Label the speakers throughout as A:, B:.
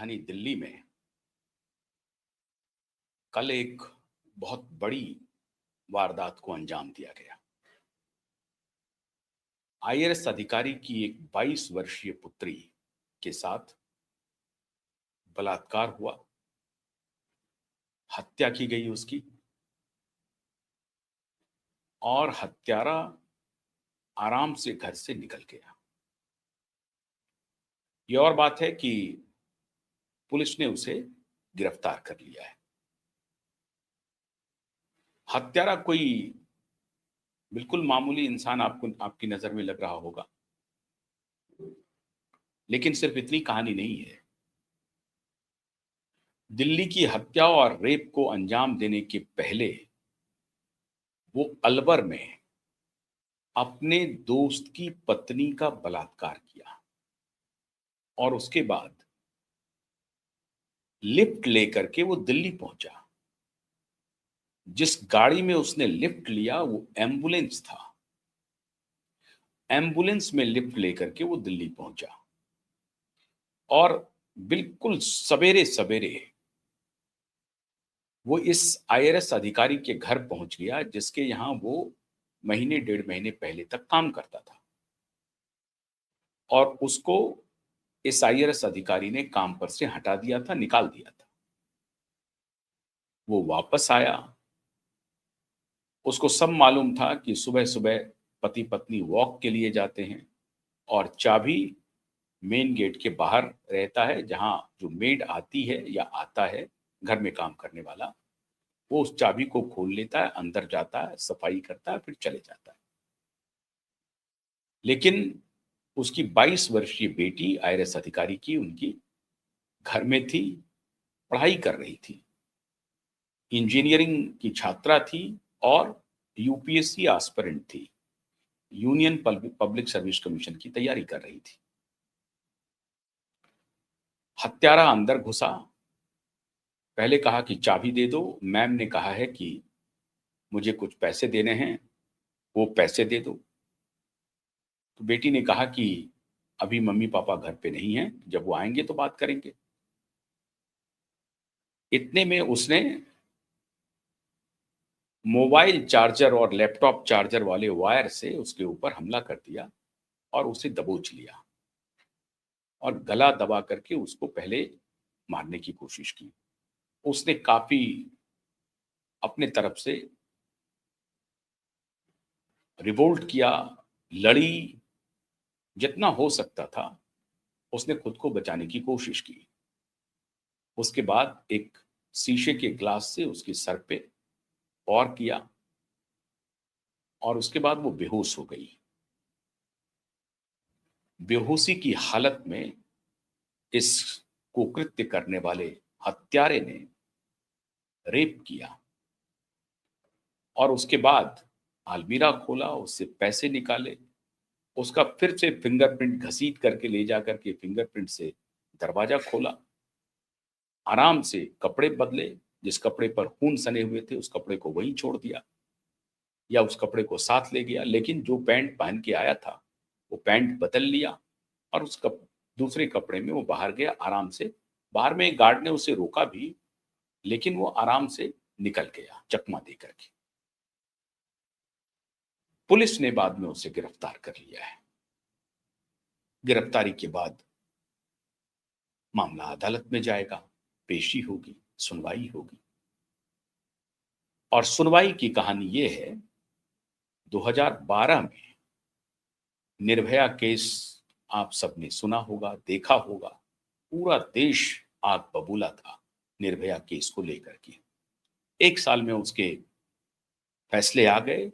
A: राजधानी दिल्ली में कल एक बहुत बड़ी वारदात को अंजाम दिया गया। आईएएस अधिकारी की एक 22 वर्षीय पुत्री के साथ बलात्कार हुआ, हत्या की गई उसकी, और हत्यारा आराम से घर से निकल गया। ये और बात है कि पुलिस ने उसे गिरफ्तार कर लिया है। हत्यारा कोई बिल्कुल मामूली इंसान आपको आपकी नजर में लग रहा होगा, लेकिन सिर्फ इतनी कहानी नहीं है। दिल्ली की हत्या और रेप को अंजाम देने के पहले वो अलवर में अपने दोस्त की पत्नी का बलात्कार किया और उसके बाद लिफ्ट लेकर के वो दिल्ली पहुंचा। जिस गाड़ी में उसने लिफ्ट लिया वो एम्बुलेंस था। एम्बुलेंस में लिफ्ट लेकर के वो दिल्ली पहुंचा और बिल्कुल सवेरे सवेरे वो इस आईआरएस अधिकारी के घर पहुंच गया जिसके यहां वो महीने डेढ़ महीने पहले तक काम करता था, और उसको इस आईआरएस अधिकारी ने काम पर से हटा दिया था, निकाल दिया था। वो वापस आया। उसको सब मालूम था कि सुबह सुबह पति पत्नी वॉक के लिए जाते हैं और चाबी मेन गेट के बाहर रहता है, जहां जो मेड आती है या आता है घर में काम करने वाला, वो उस चाबी को खोल लेता है, अंदर जाता है, सफाई करता है, फिर चले जाता है। लेकिन उसकी 22 वर्षीय बेटी आईआरएस अधिकारी की उनकी घर में थी, पढ़ाई कर रही थी, इंजीनियरिंग की छात्रा थी और यूपीएससी एस्पिरेंट थी, यूनियन पब्लिक सर्विस कमीशन की तैयारी कर रही थी। हत्यारा अंदर घुसा, पहले कहा कि चाबी दे दो, मैम ने कहा है कि मुझे कुछ पैसे देने हैं, वो पैसे दे दो। तो बेटी ने कहा कि अभी मम्मी पापा घर पे नहीं हैं, जब वो आएंगे तो बात करेंगे। इतने में उसने मोबाइल चार्जर और लैपटॉप चार्जर वाले वायर से उसके ऊपर हमला कर दिया और उसे दबोच लिया और गला दबा करके उसको पहले मारने की कोशिश की। उसने काफी अपने तरफ से रिवोल्ट किया, लड़ी, जितना हो सकता था उसने खुद को बचाने की कोशिश की। उसके बाद एक शीशे के ग्लास से उसके सर पे वार किया और उसके बाद वो बेहोश हो गई। बेहोशी की हालत में इस कुकृत्य करने वाले हत्यारे ने रेप किया और उसके बाद अलमीरा खोला, उससे पैसे निकाले, उसका फिर से फिंगरप्रिंट घसीट करके ले जा करके फिंगरप्रिंट से दरवाजा खोला, आराम से कपड़े बदले, जिस कपड़े पर खून सने हुए थे उस कपड़े को वहीं छोड़ दिया या उस कपड़े को साथ ले गया, लेकिन जो पैंट पहन के आया था वो पैंट बदल लिया और दूसरे कपड़े में वो बाहर गया आराम से। बाहर में एक गार्ड ने उसे रोका भी, लेकिन वो आराम से निकल गया चकमा दे करके। पुलिस ने बाद में उसे गिरफ्तार कर लिया है। गिरफ्तारी के बाद मामला अदालत में जाएगा, पेशी होगी, सुनवाई होगी। और सुनवाई की कहानी ये है, 2012 में निर्भया केस आप सबने सुना होगा, देखा होगा। पूरा देश आग बबूला था निर्भया केस को लेकर के। एक साल में उसके फैसले आ गए,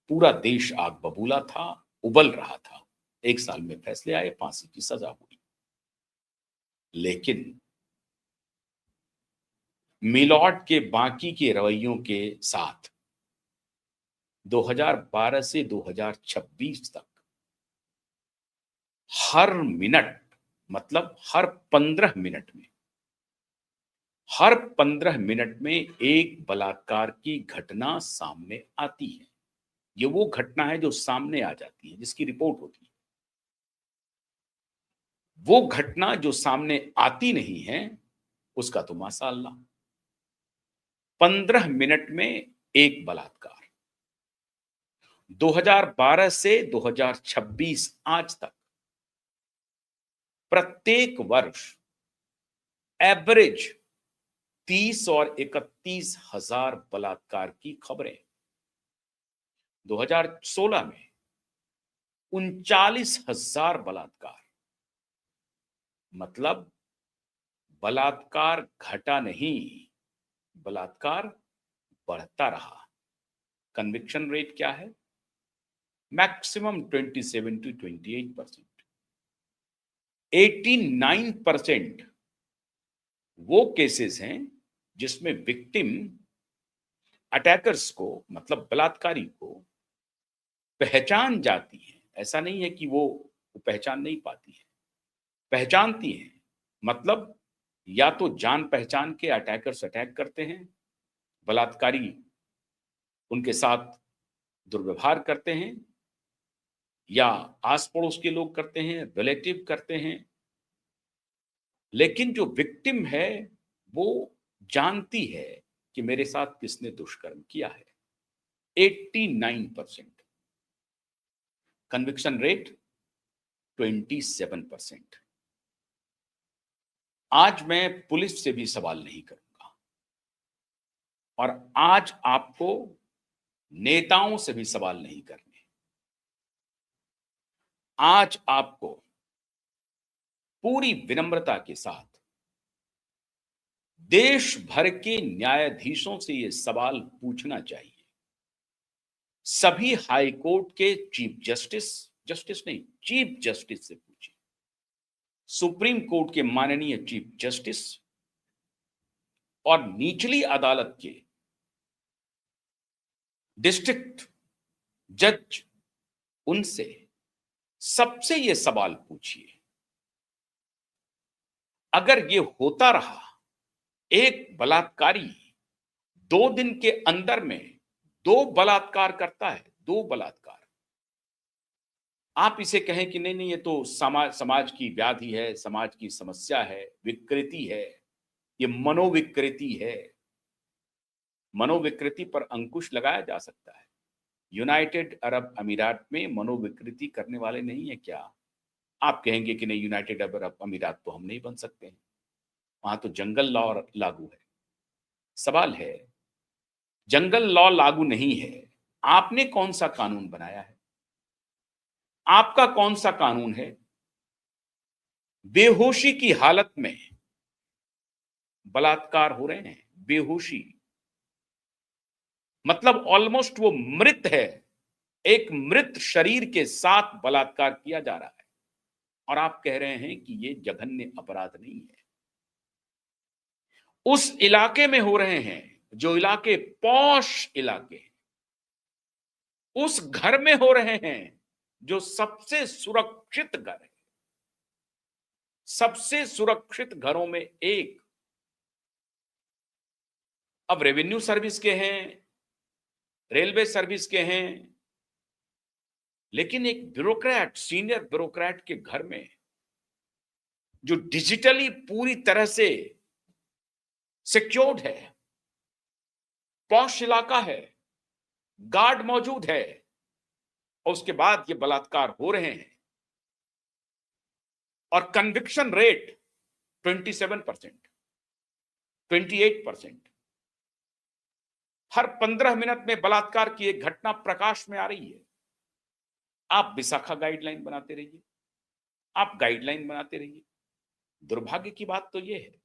A: पूरा देश आग बबूला था, उबल रहा था। एक साल में फैसले आए, फांसी की सजा हुई। लेकिन मिलॉट के बाकी के रवैयों के साथ 2012 से 2026 तक हर मिनट, मतलब हर 15 मिनट में एक बलात्कार की घटना सामने आती है। ये वो घटना है जो सामने आ जाती है, जिसकी रिपोर्ट होती है। वो घटना जो सामने आती नहीं है उसका तो माशाअल्लाह 15 मिनट में एक बलात्कार। 2012 से 2026 आज तक प्रत्येक वर्ष एवरेज 30 और 31,000 बलात्कार की खबरें। 2016 में 39,000 बलात्कार। मतलब बलात्कार घटा नहीं, बलात्कार बढ़ता रहा। कन्विक्शन रेट क्या है? Maximum 27 to 28%। 89% वो केसेस हैं जिसमें विक्टिम अटैकर्स को, मतलब बलात्कारी को पहचान जाती है। ऐसा नहीं है कि वो पहचान नहीं पाती है, पहचानती है। मतलब या तो जान पहचान के अटैकर्स अटैक करते हैं, बलात्कारी उनके साथ दुर्व्यवहार करते हैं, या आस पड़ोस के लोग करते हैं, रिलेटिव करते हैं। लेकिन जो विक्टिम है वो जानती है कि मेरे साथ किसने दुष्कर्म किया है। 89%। Conviction rate 27%। आज मैं पुलिस से भी सवाल नहीं करूंगा और आज आपको नेताओं से भी सवाल नहीं करने। आज आपको पूरी विनम्रता के साथ देश भर के न्यायाधीशों से यह सवाल पूछना चाहिए। सभी हाई कोर्ट के चीफ जस्टिस नहीं, चीफ जस्टिस से पूछिए। सुप्रीम कोर्ट के माननीय चीफ जस्टिस और निचली अदालत के डिस्ट्रिक्ट जज, उनसे सबसे यह सवाल पूछिए। अगर ये होता रहा, एक बलात्कारी 2 दिन के अंदर में 2 बलात्कार करता है, 2 बलात्कार। आप इसे कहें कि नहीं नहीं ये तो समाज की व्याधि है, समाज की समस्या है, विकृति है, ये मनोविकृति है। मनोविकृति पर अंकुश लगाया जा सकता है। यूनाइटेड अरब अमीरात में मनोविकृति करने वाले नहीं है क्या? आप कहेंगे कि नहीं, यूनाइटेड अरब अमीरात तो हम नहीं बन सकते हैं, वहां तो जंगल लॉ लागू है। सवाल है, जंगल लॉ लागू नहीं है, आपने कौन सा कानून बनाया है? आपका कौन सा कानून है? बेहोशी की हालत में बलात्कार हो रहे हैं, बेहोशी मतलब ऑलमोस्ट वो मृत है, एक मृत शरीर के साथ बलात्कार किया जा रहा है और आप कह रहे हैं कि ये जघन्य अपराध नहीं है। उस इलाके में हो रहे हैं जो इलाके पॉश इलाके हैं, उस घर में हो रहे हैं जो सबसे सुरक्षित घर है। सबसे सुरक्षित घरों में एक। अब रेवेन्यू सर्विस के हैं, रेलवे सर्विस के हैं, लेकिन एक ब्यूरोक्रेट, सीनियर ब्यूरोक्रेट के घर में जो डिजिटली पूरी तरह से सिक्योर्ड है, पॉश इलाका है, गार्ड मौजूद है, और उसके बाद ये बलात्कार हो रहे हैं और कन्विक्शन रेट 27%, 28%। हर 15 मिनट में बलात्कार की एक घटना प्रकाश में आ रही है। आप विशाखा गाइडलाइन बनाते रहिए, आप गाइडलाइन बनाते रहिए। दुर्भाग्य की बात तो यह है